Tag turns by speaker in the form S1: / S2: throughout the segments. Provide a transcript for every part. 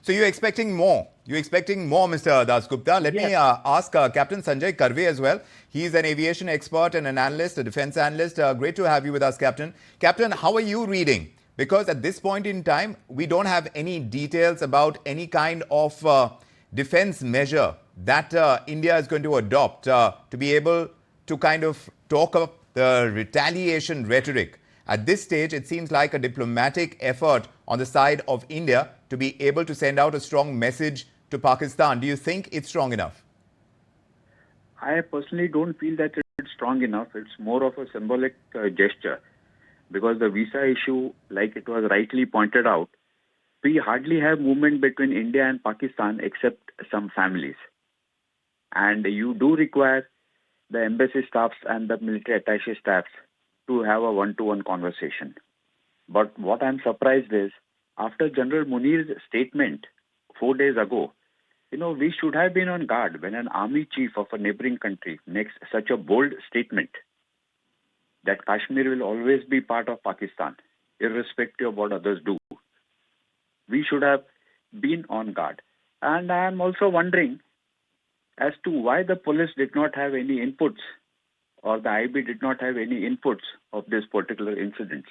S1: So you're expecting more. You're expecting more, Mr. Dasgupta. Let me ask Captain Sanjay Karve as well. He's an aviation expert and an analyst, a defense analyst. Great to have you with us, Captain. Captain, how are you reading? Because at this point in time, we don't have any details about any kind of defense measure that India is going to adopt to be able to kind of talk up the retaliation rhetoric. At this stage, it seems like a diplomatic effort on the side of India to be able to send out a strong message to Pakistan. Do you think it's strong enough?
S2: I personally don't feel that it's strong enough. It's more of a symbolic gesture, because the visa issue, like it was rightly pointed out, we hardly have movement between India and Pakistan except some families. And you do require the embassy staffs and the military attaché staffs to have a one-to-one conversation. But what I'm surprised is, after General Munir's statement 4 days ago, we should have been on guard when an army chief of a neighboring country makes such a bold statement that Kashmir will always be part of Pakistan, irrespective of what others do. We should have been on guard. And I am also wondering as to why the police did not have any inputs, or the IB did not have any inputs of this particular incident.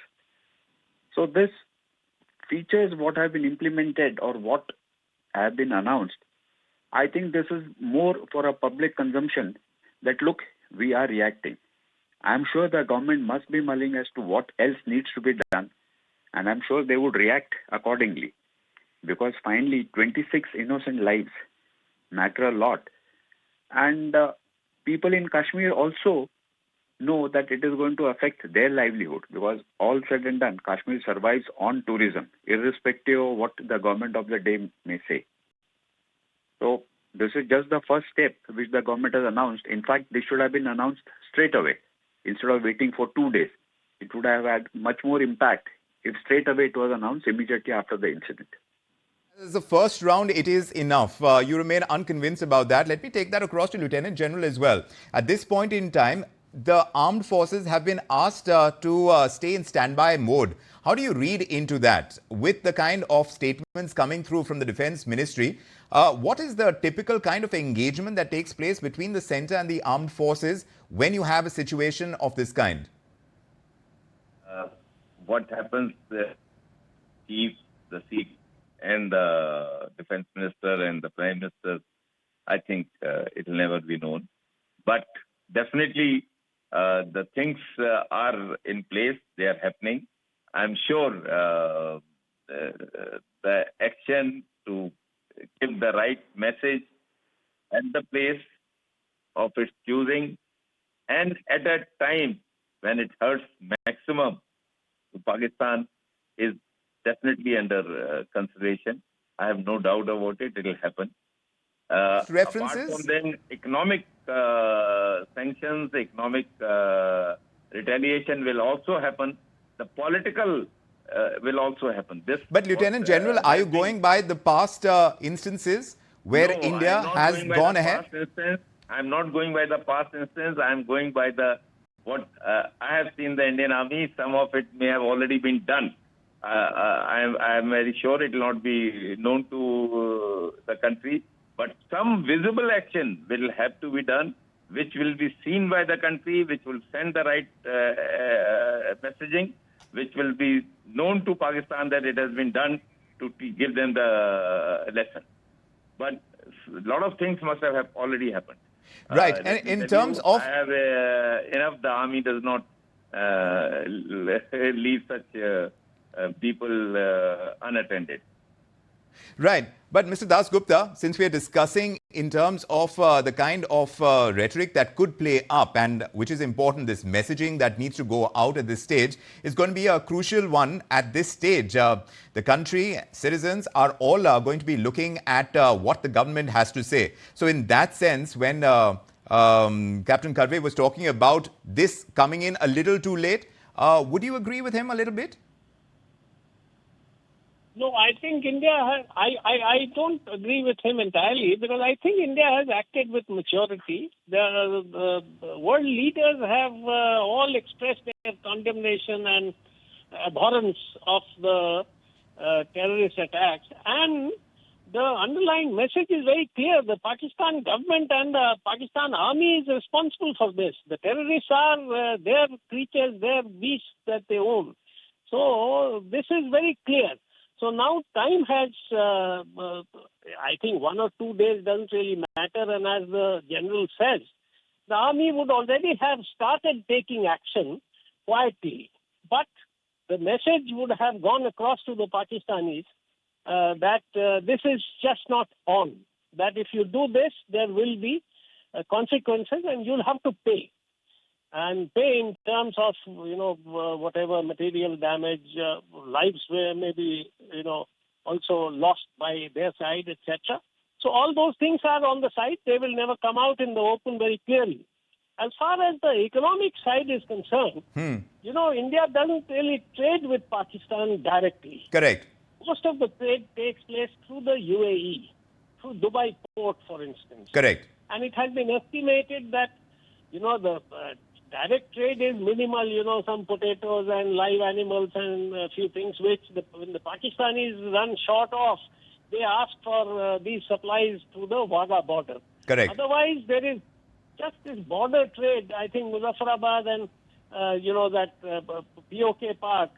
S2: So this features what have been implemented or what have been announced. I think this is more for a public consumption that, look, we are reacting. I'm sure the government must be mulling as to what else needs to be done, and I'm sure they would react accordingly, because finally 26 innocent lives matter a lot. And people in Kashmir also know that it is going to affect their livelihood, because all said and done, Kashmir survives on tourism, irrespective of what the government of the day may say. So this is just the first step which the government has announced. In fact, this should have been announced straight away instead of waiting for 2 days. It would have had much more impact if straight away it was announced immediately after the incident.
S1: As the first round, it is enough. You remain unconvinced about that. Let me take that across to Lieutenant General as well. At this point in time, the armed forces have been asked to stay in standby mode. How do you read into that? With the kind of statements coming through from the Defense Ministry, what is the typical kind of engagement that takes place between the centre and the armed forces when you have a situation of this kind?
S3: What happens, the chief, the chief, and the defense minister and the prime minister, I think it will never be known. But definitely the things are in place, they are happening. I'm sure the action to give the right message at the place of its choosing and at a time when it hurts maximum to Pakistan is definitely under consideration. I have no doubt about it. It will happen.
S1: References?
S3: Apart from then, economic sanctions, economic retaliation will also happen. The political will also happen.
S1: But Lieutenant General, are you going by the past instances where India has gone ahead?
S3: I'm not going by the past instance. I'm going by what I have seen the Indian Army. Some of it may have already been done. I am very sure it will not be known to the country, but some visible action will have to be done, which will be seen by the country, which will send the right messaging, which will be known to Pakistan that it has been done to give them the lesson. But a lot of things must have already happened.
S1: Right. And in terms of...
S3: I have enough, the army does not leave such people unattended.
S1: Right. But Mr. Dasgupta, since we are discussing in terms of the kind of rhetoric that could play up, and which is important, this messaging that needs to go out at this stage is going to be a crucial one at this stage. The country, citizens are all going to be looking at what the government has to say. So in that sense, when Captain Karve was talking about this coming in a little too late, would you agree with him a little bit?
S4: No, I think India has, I don't agree with him entirely, because I think India has acted with maturity. The world leaders have all expressed their condemnation and abhorrence of the terrorist attacks. And the underlying message is very clear. The Pakistan government and the Pakistan army is responsible for this. The terrorists are their creatures, their beasts that they own. So this is very clear. So now time has, I think 1 or 2 days doesn't really matter. And as the general says, the army would already have started taking action quietly. But the message would have gone across to the Pakistanis that this is just not on. That if you do this, there will be consequences and you'll have to pay. And pay in terms of, whatever material damage, lives were maybe, also lost by their side, etc. So all those things are on the side. They will never come out in the open very clearly. As far as the economic side is concerned, India doesn't really trade with Pakistan directly.
S1: Correct.
S4: Most of the trade takes place through the UAE, through Dubai port, for instance.
S1: Correct.
S4: And it has been estimated that, the direct trade is minimal, some potatoes and live animals and a few things which when the Pakistanis run short of, they ask for these supplies through the Wagah border.
S1: Correct.
S4: Otherwise, there is just this border trade. I think Muzaffarabad and, that POK Park,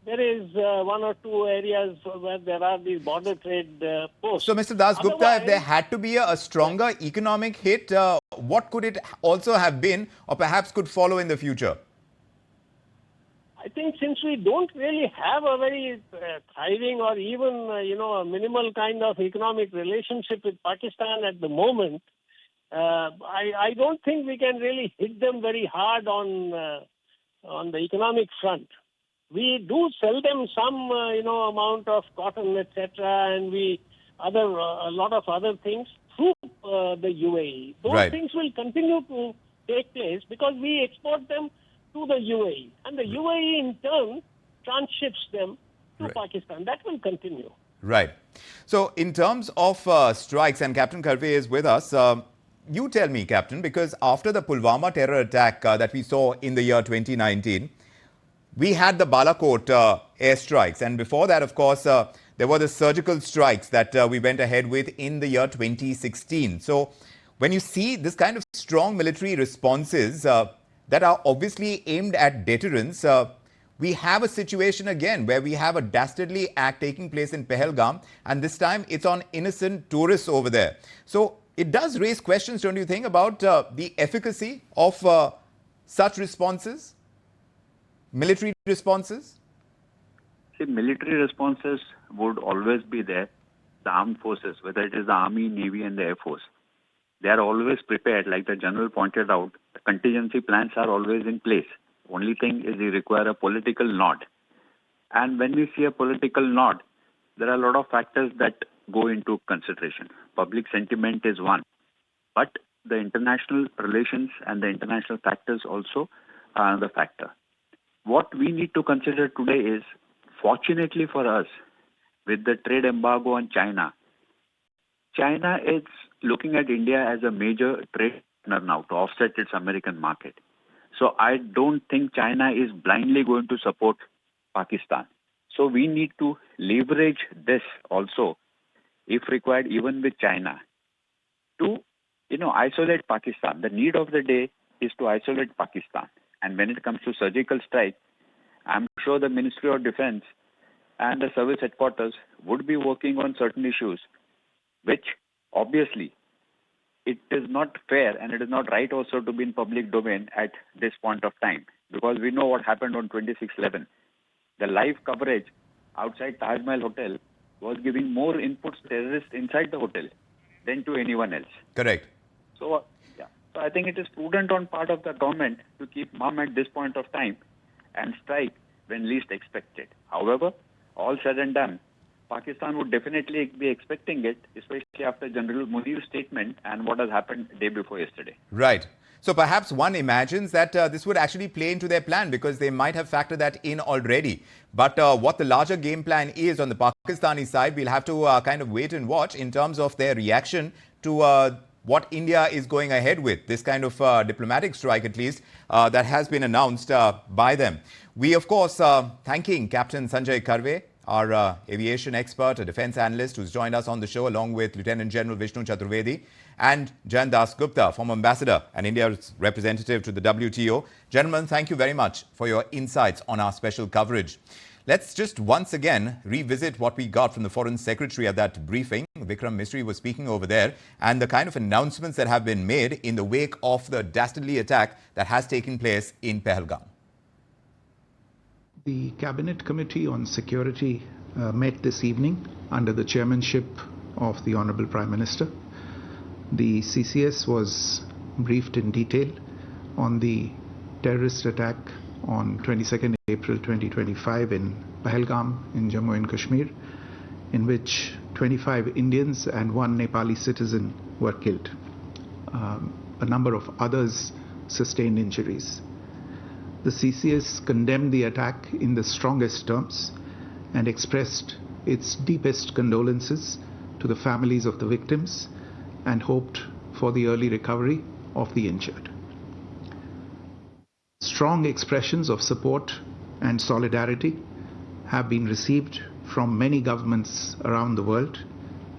S4: there is 1 or 2 areas where there are these border trade posts.
S1: So, Mr. Das Gupta, if there had to be a stronger economic hit, what could it also have been or perhaps could follow in the future?
S4: I think since we don't really have a very thriving or even, a minimal kind of economic relationship with Pakistan at the moment, I don't think we can really hit them very hard on the economic front. We do sell them some, amount of cotton, etc., and a lot of other things through the UAE. Those things will continue to take place because we export them to the UAE, and the UAE in turn transships them to Pakistan. That will continue.
S1: Right. So, in terms of strikes, and Captain Karve is with us. You tell me, Captain, because after the Pulwama terror attack that we saw in the year 2019. We had the Balakot airstrikes, and before that, of course, there were the surgical strikes that we went ahead with in the year 2016. So, when you see this kind of strong military responses that are obviously aimed at deterrence, we have a situation again where we have a dastardly act taking place in Pahalgam, and this time it's on innocent tourists over there. So, it does raise questions, don't you think, about the efficacy of such responses? Military responses?
S2: See, military responses would always be there. The armed forces, whether it is the Army, Navy and the Air Force, they are always prepared. Like the General pointed out, the contingency plans are always in place. Only thing is you require a political nod. And when we see a political nod, there are a lot of factors that go into consideration. Public sentiment is one. But the international relations and the international factors also are another factor. What we need to consider today is, fortunately for us, with the trade embargo on China, China is looking at India as a major trade partner now to offset its American market. So I don't think China is blindly going to support Pakistan. So we need to leverage this also, if required, even with China, to isolate Pakistan. The need of the day is to isolate Pakistan. And when it comes to surgical strike, I'm sure the Ministry of Defense and the service headquarters would be working on certain issues, which obviously it is not fair and it is not right also to be in public domain at this point of time, because we know what happened on 26/11. The live coverage outside Taj Mahal Hotel was giving more inputs to terrorists inside the hotel than to anyone else.
S1: Correct.
S2: So I think it is prudent on part of the government to keep mum at this point of time and strike when least expected. However, all said and done, Pakistan would definitely be expecting it, especially after General Munir's statement and what has happened day before yesterday.
S1: Right. So perhaps one imagines that this would actually play into their plan because they might have factored that in already. But what the larger game plan is on the Pakistani side, we'll have to kind of wait and watch in terms of their reaction to what India is going ahead with, this kind of diplomatic strike at least, that has been announced by them. We, of course, thanking Captain Sanjay Karve our aviation expert, a defense analyst who's joined us on the show, along with Lieutenant General Vishnu Chaturvedi and Jan Das Gupta, former ambassador and India's representative to the WTO. Gentlemen, thank you very much for your insights on our special coverage. Let's just once again revisit what we got from the Foreign Secretary at that briefing. Vikram Misri was speaking over there, and the kind of announcements that have been made in the wake of the dastardly attack that has taken place in Pahalgam.
S5: The Cabinet Committee on Security met this evening under the chairmanship of the Honorable Prime Minister. The CCS was briefed in detail on the terrorist attack on 22nd April 2025 in Pahalgam in Jammu and Kashmir, in which 25 Indians and 1 Nepali citizen were killed. A number of others sustained injuries. The CCS condemned the attack in the strongest terms and expressed its deepest condolences to the families of the victims and hoped for the early recovery of the injured. Strong expressions of support and solidarity have been received from many governments around the world,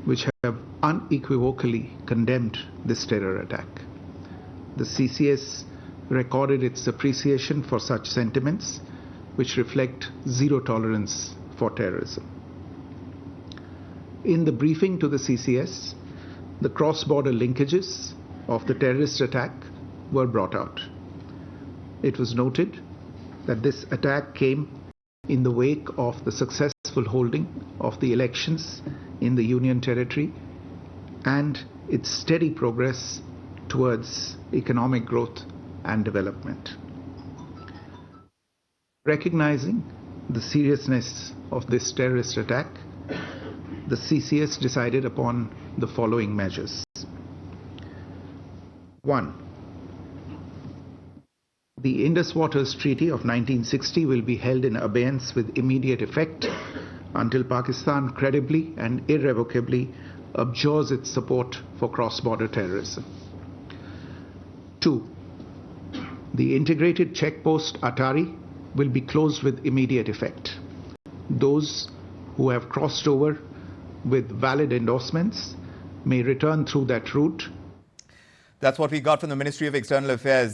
S5: which have unequivocally condemned this terror attack. The CCS recorded its appreciation for such sentiments, which reflect zero tolerance for terrorism. In the briefing to the CCS, the cross-border linkages of the terrorist attack were brought out. It was noted that this attack came in the wake of the successful holding of the elections in the Union Territory and its steady progress towards economic growth and development. Recognizing the seriousness of this terrorist attack, the CCS decided upon the following measures. 1. The Indus Waters Treaty of 1960 will be held in abeyance with immediate effect until Pakistan credibly and irrevocably abjures its support for cross-border terrorism. 2. The integrated checkpost Atari will be closed with immediate effect. Those who have crossed over with valid endorsements may return through that route.
S1: That's what we got from the Ministry of External Affairs.